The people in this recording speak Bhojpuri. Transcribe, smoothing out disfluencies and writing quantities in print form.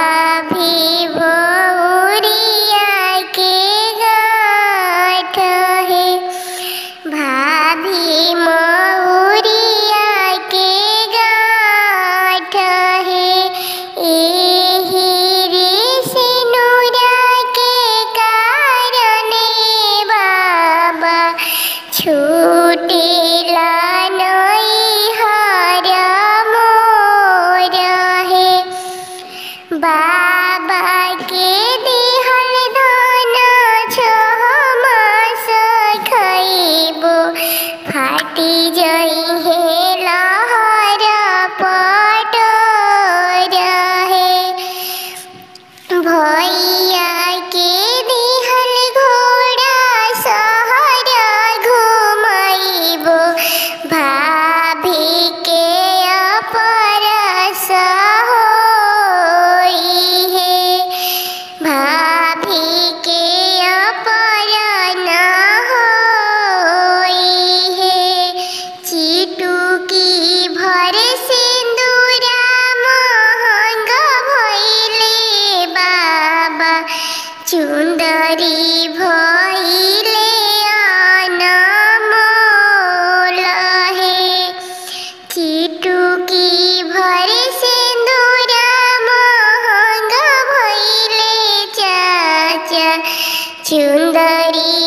भाभी भौरिया के गाठ है, भाभी मौरिया के गाठ है। एही रे सिनुरा के कारण बाबा छूटेला नैहर मोर है। बाबा के दिहल धन 6 मास खइबो, फाटी जइहे लहर पटोर है। भैया के दिहल घोड़ा शहर घुमइबो, भाभी के अपरस होई है। भाभी के अपरन होई है। चिटुकी भर सिंदूरा महंग भइले बाबा, चुंदरी भइले अनमोल है। चिटुकी भर सिंदूरा महंग भइले चाचा, चुंदरी